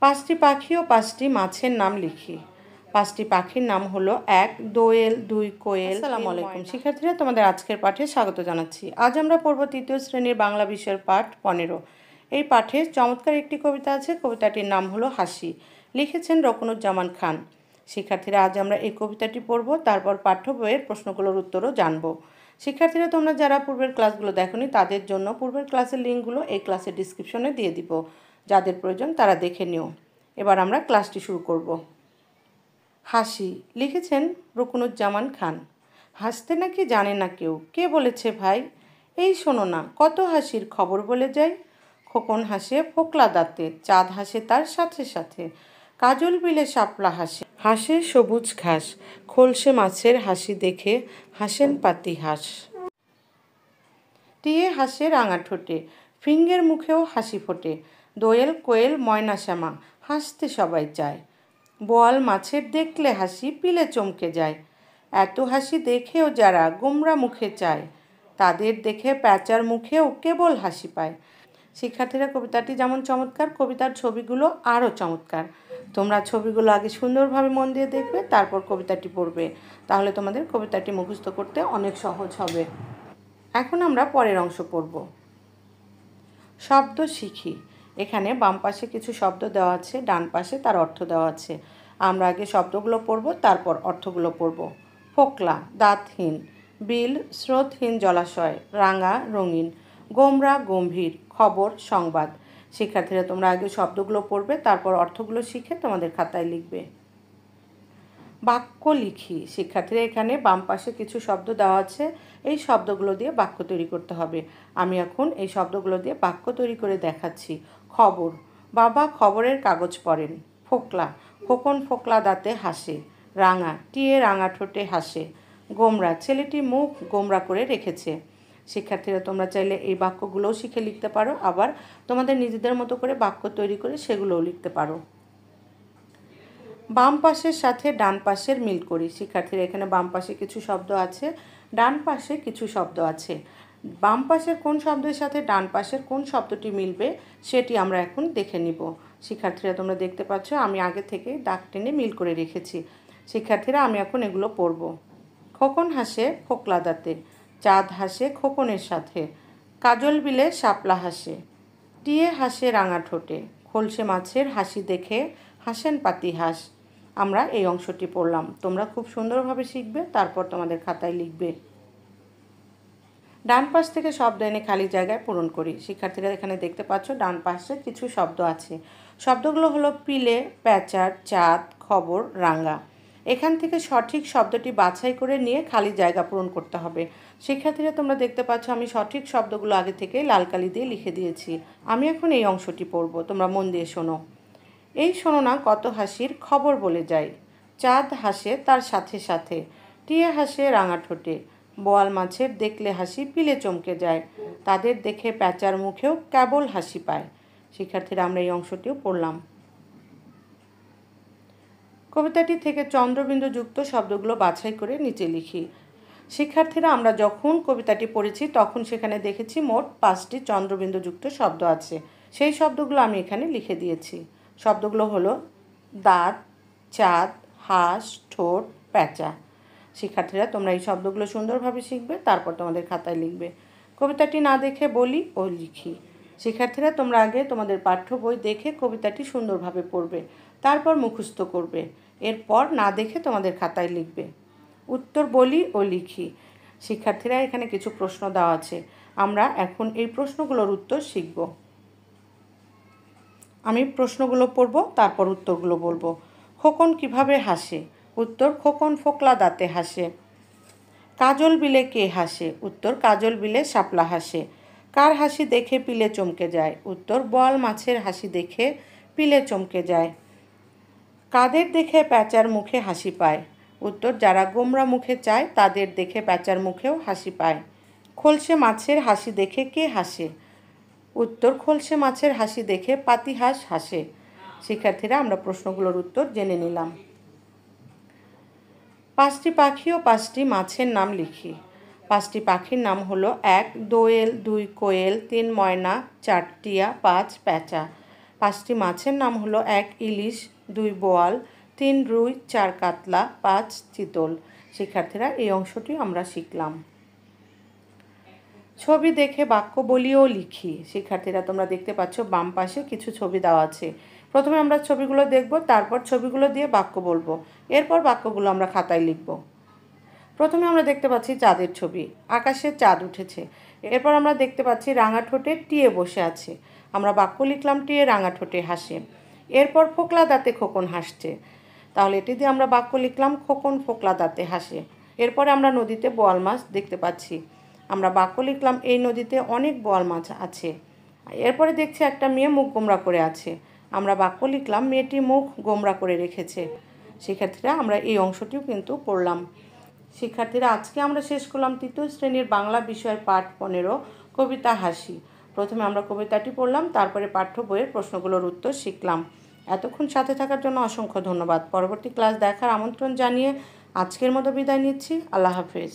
পাঁচটি পাখি ও পাঁচটি মাছের নাম লিখি। পাঁচটি পাখির নাম হলো 1 দোয়েল, 2 কোয়েল। আসসালামু আলাইকুম শিক্ষার্থীরা, তোমাদের আজকের পাঠে স্বাগত জানাচ্ছি। আজ আমরা পড়ব তৃতীয় শ্রেণীর বাংলা বিষয়ের পাঠ 15। এই পাঠে চমৎকার একটি কবিতা আছে। কবিতাটির নাম হলো হাসি, লিখেছেন রকুনুজ্জামান খান। শিক্ষার্থীরা, আজ আমরা এই কবিতাটি পড়ব, তারপর পাঠ্য বইয়ের প্রশ্নগুলোর উত্তরও জানব। শিক্ষার্থীরা, তোমরা যারা পূর্বের ক্লাসগুলো দেখোনি তাদের জন্য পূর্বের ক্লাসের লিঙ্কগুলো এই ক্লাসের ডিসক্রিপশনে দিয়ে দিব। যাদের প্রয়োজন তারা দেখে নিও। এবার আমরা ক্লাসটি শুরু করব। হাসি, লিখেছেন রকুনুজ্জামান খান। হাসতে নাকি জানে না কেউ, কে বলেছে ভাই? এই শোনো না, কত হাসির খবর বলে যাই। খোকন হাসে ফোকলা দাঁতে, চাঁদ হাসে তার সাথে সাথে। কাজল বিলে শাপলা হাসে, হাসে সবুজ ঘাস। খোলসে মাছের হাসি দেখে হাসেন পাতি হাঁস। টিয়ে হাসে রাঙা ঠোঁটে, ফিঙ্গের মুখেও হাসি ফোটে। দোয়েল কোয়েল ময়না শ্যামা, হাসতে সবাই চায়। বোয়াল মাছের দেখলে হাসি পিলে চমকে যায়। এত হাসি দেখেও যারা গোমরা মুখে চায়, তাদের দেখে প্যাঁচার মুখেও কেবল হাসি পায়। শিক্ষার্থীরা, কবিতাটি যেমন চমৎকার, কবিতার ছবিগুলো আরও চমৎকার। তোমরা ছবিগুলো আগে সুন্দরভাবে মন দিয়ে দেখবে, তারপর কবিতাটি পড়বে। তাহলে তোমাদের কবিতাটি মুখস্থ করতে অনেক সহজ হবে। এখন আমরা পরের অংশ পড়ব। শব্দ শিখি। এখানে বাম পাশে কিছু শব্দ দেওয়া আছে, ডান পাশে তার অর্থ দেওয়া আছে। আমরা আগে শব্দগুলো পড়ব, তারপর অর্থগুলো পড়ব। ফোকলা, দাঁতহীন। বিল, স্রোতহীন জলাশয়। রাঙা, রঙিন। গোমরা, গম্ভীর। খবর, সংবাদ। শিক্ষার্থীরা, তোমরা আগে শব্দগুলো পড়বে, তারপর অর্থগুলো শিখে তোমাদের খাতায় লিখবে। বাক্য লিখি। শিক্ষার্থীরা, এখানে বাম পাশে কিছু শব্দ দেওয়া আছে, এই শব্দগুলো দিয়ে বাক্য তৈরি করতে হবে। আমি এখন এই শব্দগুলো দিয়ে বাক্য তৈরি করে দেখাচ্ছি। খবর, বাবা খবরের কাগজ পড়েন। ফোকলা, খোকন ফোকলা দাঁতে হাসে। রাঙা, টিয়ে রাঙা ঠোঁটে হাসে। গোমরা, ছেলেটি মুখ গোমরা করে রেখেছে। শিক্ষার্থীরা, তোমরা চাইলে এই বাক্যগুলোও শিখে লিখতে পারো, আবার তোমাদের নিজেদের মতো করে বাক্য তৈরি করে সেগুলোও লিখতে পারো। বাম পাশের সাথে ডান পাশের মিল করি। শিক্ষার্থীরা, এখানে বাম পাশে কিছু শব্দ আছে, ডান পাশে কিছু শব্দ আছে। বাম পাশের কোন শব্দের সাথে ডান পাশের কোন শব্দটি মিলবে সেটি আমরা এখন দেখে নিব। শিক্ষার্থীরা, তোমরা দেখতে পাচ্ছ আমি আগে থেকে দাগ টেনে মিল করে রেখেছি। শিক্ষার্থীরা, আমি এখন এগুলো পড়ব। খোকন হাসে ফোকলা দাঁতে, চাঁদ হাসে খোকনের সাথে। কাজল বিলে শাপলা হাসে। টিয়ে হাসে রাঙা ঠোঁটে, খোলসে মাছের হাসি দেখে হাসেন পাতি হাঁস। আমরা এই অংশটি পড়লাম। তোমরা খুব সুন্দরভাবে শিখবে, তারপর তোমাদের খাতায় লিখবে। ডান পাশ থেকে শব্দ এনে খালি জায়গায় পূরণ করি। শিক্ষার্থীরা, এখানে দেখতে পাচ্ছ ডান পাশে কিছু শব্দ আছে। শব্দগুলো হলো পিলে, প্যাঁচার, চাঁদ, খবর, রাঙা। এখান থেকে সঠিক শব্দটি বাছাই করে নিয়ে খালি জায়গা পূরণ করতে হবে। শিক্ষার্থীরা, তোমরা দেখতে পাচ্ছ আমি সঠিক শব্দগুলো আগে থেকে লাল কালি দিয়ে লিখে দিয়েছি। আমি এখন এই অংশটি পড়ব, তোমরা মন দিয়ে শোনো। এই শোনো না, কত হাসির খবর বলে যায়। চাঁদ হাসে তার সাথে সাথে। টিয়ে হাসে রাঙা ঠোঁটে। বোয়াল মাছের দেখলে হাসি পিলে চমকে যায়। তাদের দেখে প্যাঁচার মুখেও কেবল হাসি পায়। শিক্ষার্থীরা, আমরা এই অংশটিও পড়লাম। কবিতাটি থেকে চন্দ্রবিন্দু যুক্ত শব্দগুলো বাছাই করে নিচে লিখি। শিক্ষার্থীরা, আমরা যখন কবিতাটি পড়েছি তখন সেখানে দেখেছি মোট 5টি চন্দ্রবিন্দু যুক্ত শব্দ আছে। সেই শব্দগুলো আমি এখানে লিখে দিয়েছি। শব্দগুলো হলো দাঁত, চাঁদ, হাঁস, ঠোঁট, প্যাঁচা। শিক্ষার্থীরা, তোমরা এই শব্দগুলো সুন্দরভাবে শিখবে, তারপর তোমাদের খাতায় লিখবে। কবিতাটি না দেখে বলি ও লিখি। শিক্ষার্থীরা, তোমরা আগে তোমাদের পাঠ্য বই দেখে কবিতাটি সুন্দরভাবে পড়বে, তারপর মুখস্থ করবে। এরপর না দেখে তোমাদের খাতায় লিখবে। উত্তর বলি ও লিখি। শিক্ষার্থীরা, এখানে কিছু প্রশ্ন দেওয়া আছে। আমরা এখন এই প্রশ্নগুলোর উত্তর শিখব। আমি প্রশ্নগুলো পড়ব, তারপর উত্তরগুলো বলবো। খোকন কিভাবে হাসে? উত্তর, খোকন ফোকলা দাঁতে হাসে। কাজল বিলে কে হাসে? উত্তর, কাজল বিলে শাপলা হাসে। কার হাসি দেখে পিলে চমকে যায়? উত্তর, বোয়াল মাছের হাসি দেখে পিলে চমকে যায়। কাদের দেখে প্যাঁচার মুখে হাসি পায়? উত্তর, যারা গোমরা মুখে চায় তাদের দেখে প্যাঁচার মুখেও হাসি পায়। খোলসে মাছের হাসি দেখে কে হাসে? উত্তর, খোলসে মাছের হাসি দেখে পাতি হাঁস হাসে। শিক্ষার্থীরা, আমরা প্রশ্নগুলোর উত্তর জেনে নিলাম। 5টি পাখি ও 5টি মাছের নাম লিখি। 5টি পাখির নাম হলো 1 দোয়েল, 2 কোয়েল, 3 ময়না, 4 টিয়া, 5 প্যাঁচা। 5টি মাছের নাম হলো 1 ইলিশ, 2 বোয়াল, 3 রুই, 4 কাতলা, 5 চিতল। শিক্ষার্থীরা এই অংশটি আমরা শিখলাম। ছবি দেখে বাক্য বলি ও লিখি। শিক্ষার্থীরা তোমরা দেখতে পাচ্ছ বাম পাশে কিছু ছবি দেওয়া আছে। প্রথমে আমরা ছবিগুলো দেখব, তারপর ছবিগুলো দিয়ে বাক্য বলবো, এরপর বাক্যগুলো আমরা খাতায় লিখব। প্রথমে আমরা দেখতে পাচ্ছি চাঁদের ছবি, আকাশে চাঁদ উঠেছে। এরপর আমরা দেখতে পাচ্ছি রাঙা ঠোঁটে টিয়ে বসে আছে। আমরা বাক্য লিখলাম টিয়ে রাঙা ঠোঁটে হাসে। এরপর ফোকলা দাঁতে খোকন হাসছে, তাহলে এটি দিয়ে আমরা বাক্য লিখলাম খোকন ফোকলা দাঁতে হাসে। এরপরে আমরা নদীতে বোয়াল মাছ দেখতে পাচ্ছি, আমরা বাক্য লিখলাম এই নদীতে অনেক বোয়াল মাছ আছে। এরপরে দেখছি একটা মেয়ে মুখ গোমরা করে আছে, আমরা বাক্য লিখলাম মেয়েটি মুখ গোমরা করে রেখেছে। শিক্ষার্থীরা আমরা এই অংশটিও কিন্তু পড়লাম। শিক্ষার্থীরা আজকে আমরা শেষ করলাম 3য় শ্রেণীর বাংলা বিষয়ের পাঠ 15 কবিতা হাসি। প্রথমে আমরা কবিতাটি পড়লাম, তারপরে পাঠ্য বইয়ের প্রশ্নগুলোর উত্তর শিখলাম। এতক্ষণ সাথে থাকার জন্য অসংখ্য ধন্যবাদ। পরবর্তী ক্লাস দেখার আমন্ত্রণ জানিয়ে আজকের মতো বিদায় নিচ্ছি। আল্লাহ হাফেজ।